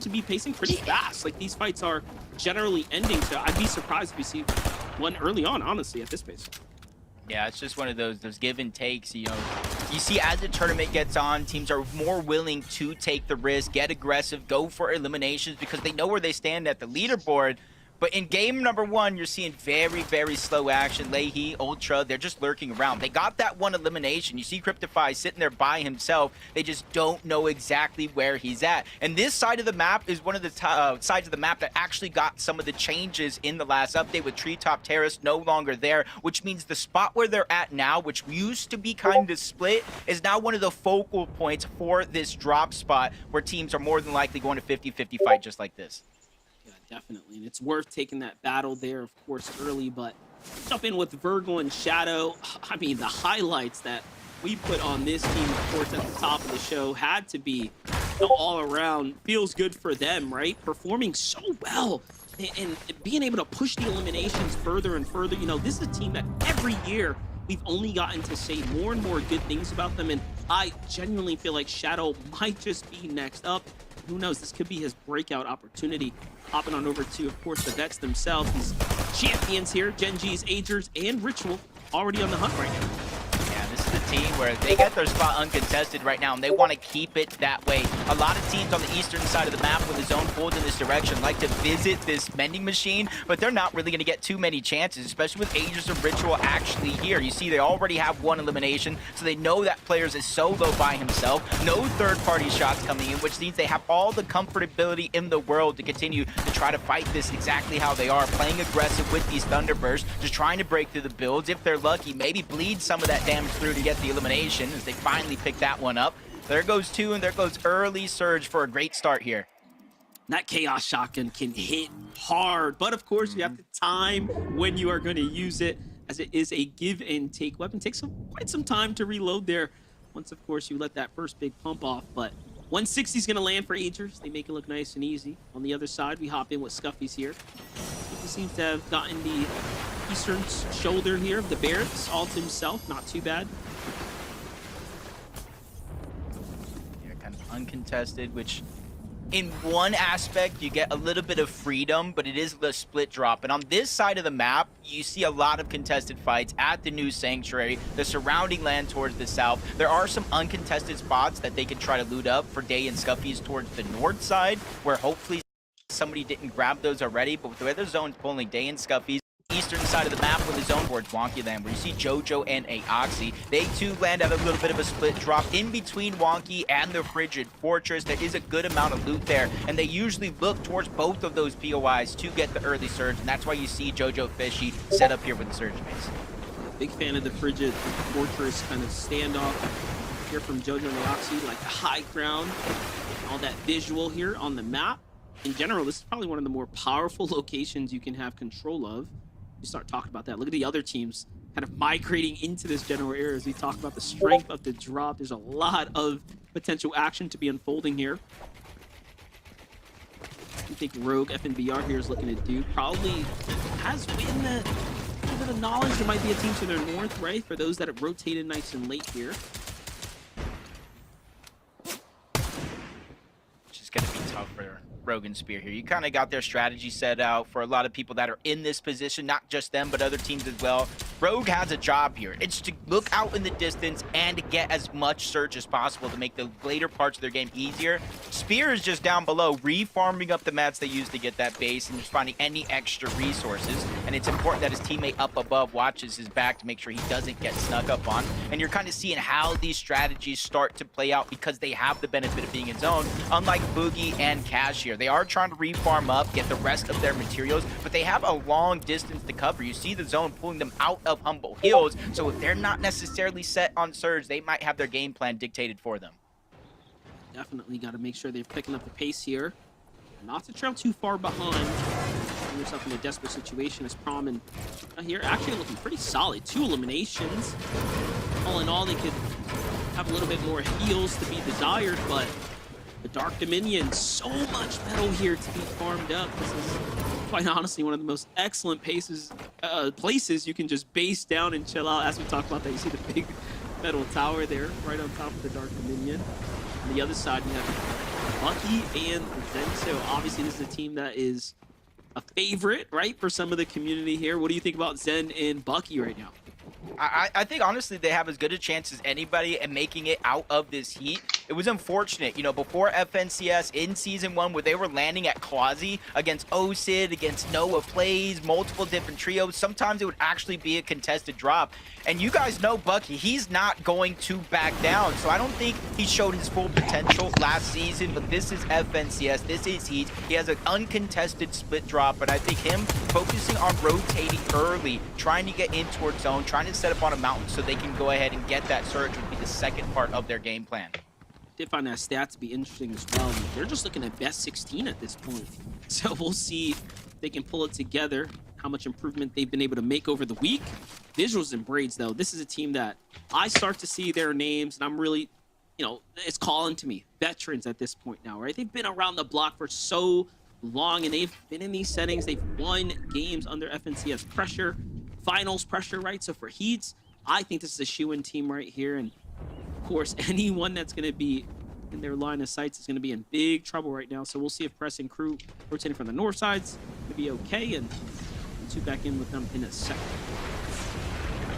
seem to be pacing pretty fast. Like, these fights are generally ending, so I'd be surprised if we see one early on, honestly, at this pace. Yeah, it's just one of those give and takes. You know, you see as the tournament gets on, teams are more willing to take the risk, get aggressive, go for eliminations because they know where they stand at the leaderboard. But in game number one, you're seeing very, very slow action. Leahy, Ultra, they're just lurking around. They got that one elimination. You see Cryptify sitting there by himself. They just don't know exactly where he's at. And this side of the map is one of the sides of the map that actually got some of the changes in the last update with Treetop Terrace no longer there, which means the spot where they're at now, which used to be kind of split, is now one of the focal points for this drop spot where teams are more than likely going to 50-50 fight just like this. Definitely, and it's worth taking that battle there, of course, early, but jump in with Virgil and Shadow. I mean, the highlights that we put on this team, of course, at the top of the show had to be all around. Feels good for them, right? Performing so well and being able to push the eliminations further and further. You know, this is a team that every year we've only gotten to say more and more good things about them, and I genuinely feel like Shadow might just be next up. Who knows? This could be his breakout opportunity. Hopping on over to, of course, the vets themselves. These champions here, Gen G's, Agers, and Ritual, already on the hunt right now. Yeah, this is a team where they get their spot uncontested right now, and they want to keep it that way. A lot of teams on the eastern side of the map with the zone pulled in this direction like to visit this vending machine, but they're not really going to get too many chances, especially with Agers and Ritual actually here. You see, they already have one elimination, so they know that players is solo by himself. No third-party shots coming in, which means they have all the comfortability in the world to continue to try to fight this exactly how they are, playing aggressive with these Thunderbursts, just trying to break through the builds. If they're lucky, maybe bleed some of that damage through to get the elimination as they finally pick that one up. There goes two, and there goes early Surge for a great start here. That Chaos Shotgun can hit hard, but of course you have to time when you are going to use it, as it is a give and take weapon. Takes quite some time to reload there once, of course, you let that first big pump off, but 160 is going to land for Agers. They make it look nice and easy. On the other side, we hop in with Scuffy's here. He seems to have gotten the eastern shoulder here of the Barracks all to himself. Not too bad. Yeah, kind of uncontested, which in one aspect you get a little bit of freedom, but it is the split drop. And on this side of the map, you see a lot of contested fights at the new sanctuary, the surrounding land towards the south. There are some uncontested spots that they can try to loot up for Day and Scuffy's towards the north side, where hopefully somebody didn't grab those already. But with the way the zone's pulling, Day and Scuffy's eastern side of the map with his own towards Wonky Land, where you see Jojo and Aoxy. They too land at a little bit of a split drop in between Wonky and the Frigid Fortress. There is a good amount of loot there, and they usually look towards both of those POIs to get the early Surge, and that's why you see Jojo Fishy set up here with the Surge base. Big fan of the Frigid Fortress kind of standoff here from Jojo and Aoxy, like the high ground, all that visual here on the map. In general, this is probably one of the more powerful locations you can have control of. You start talking about that. Look at the other teams kind of migrating into this general area as we talk about the strength of the drop. There's a lot of potential action to be unfolding here. I think Rogue FNBR here is looking to do. Probably has win a little bit of knowledge. There might be a team to their north, right? For those that have rotated nice and late here. Which is going to be tough for Rogue and Spear here. You kind of got their strategy set out for a lot of people that are in this position, not just them, but other teams as well. Rogue has a job here. It's to look out in the distance and to get as much Surge as possible to make the later parts of their game easier. Spear is just down below, re-farming up the mats they use to get that base and just finding any extra resources. And it's important that his teammate up above watches his back to make sure he doesn't get snuck up on. And you're kind of seeing how these strategies start to play out because they have the benefit of being in zone, unlike Boogie and Cash here. They are trying to re-farm up, get the rest of their materials, but they have a long distance to cover. You see the zone pulling them out of Humble Hills, so if they're not necessarily set on Surge, they might have their game plan dictated for them. Definitely got to make sure they're picking up the pace here. Not to trail too far behind. Putting yourself in a desperate situation as Prom and here actually looking pretty solid. 2 eliminations. All in all, they could have a little bit more heals to be desired, but the Dark Dominion, so much metal here to be farmed up. This is quite honestly one of the most excellent places you can just base down and chill out. As we talk about that, you see the big metal tower there right on top of the Dark Dominion. On the other side, you have Bucky and Zen. So obviously this is a team that is a favorite, right, for some of the community here. What do you think about Zen and Bucky right now? I think honestly they have as good a chance as anybody at making it out of this heat. It was unfortunate, you know, before FNCS in Season 1 where they were landing at Quasi against OSID, against Noah Plays, multiple different trios. Sometimes it would actually be a contested drop. And you guys know Bucky, he's not going to back down. So I don't think he showed his full potential last season, but this is FNCS, this is heat. He has an uncontested split drop, but I think him focusing on rotating early, trying to get in towards zone, trying to set up on a mountain so they can go ahead and get that surge would be the second part of their game plan. Did find that stat to be interesting as well. They're just looking at best 16 at this point. So we'll see if they can pull it together, how much improvement they've been able to make over the week. Visuals and Braids, though, this is a team that I start to see their names, and I'm really, you know, it's calling to me. Veterans at this point now, right? They've been around the block for so long, and they've been in these settings. They've won games under FNCS pressure, finals pressure, right? So for Heats, I think this is a shoe-in team right here, and of course, anyone that's going to be in their line of sights is going to be in big trouble right now. So we'll see if Press and Crew rotating from the north sides to be okay, and we'll tune back in with them in a second.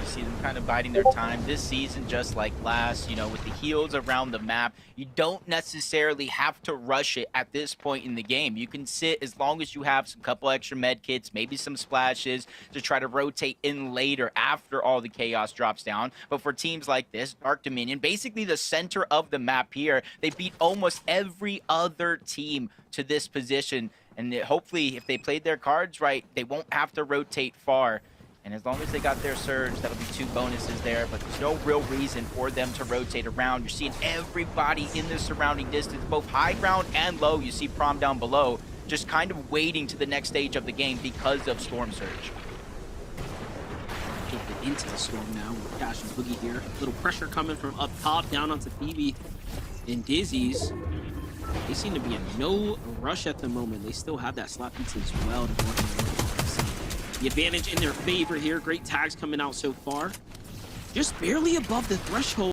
You see them kind of biding their time this season, just like last, you know, with the heals around the map. You don't necessarily have to rush it at this point in the game. You can sit as long as you have some couple extra med kits, maybe some splashes to try to rotate in later after all the chaos drops down. But for teams like this, Dark Dominion, basically the center of the map here, they beat almost every other team to this position. And hopefully, if they played their cards right, they won't have to rotate far. And as long as they got their surge, that'll be 2 bonuses there, but there's no real reason for them to rotate around. You're seeing everybody in the surrounding distance, both high ground and low. You see Prom down below, just kind of waiting to the next stage of the game because of Storm Surge. Jumping into the storm now with Cash and Boogie here. A little pressure coming from up top, down onto Phoebe and Dizzy's. They seem to be in no rush at the moment. They still have that slap pizza as well to go ahead and work on. The advantage in their favor here. Great tags coming out so far. Just barely above the threshold.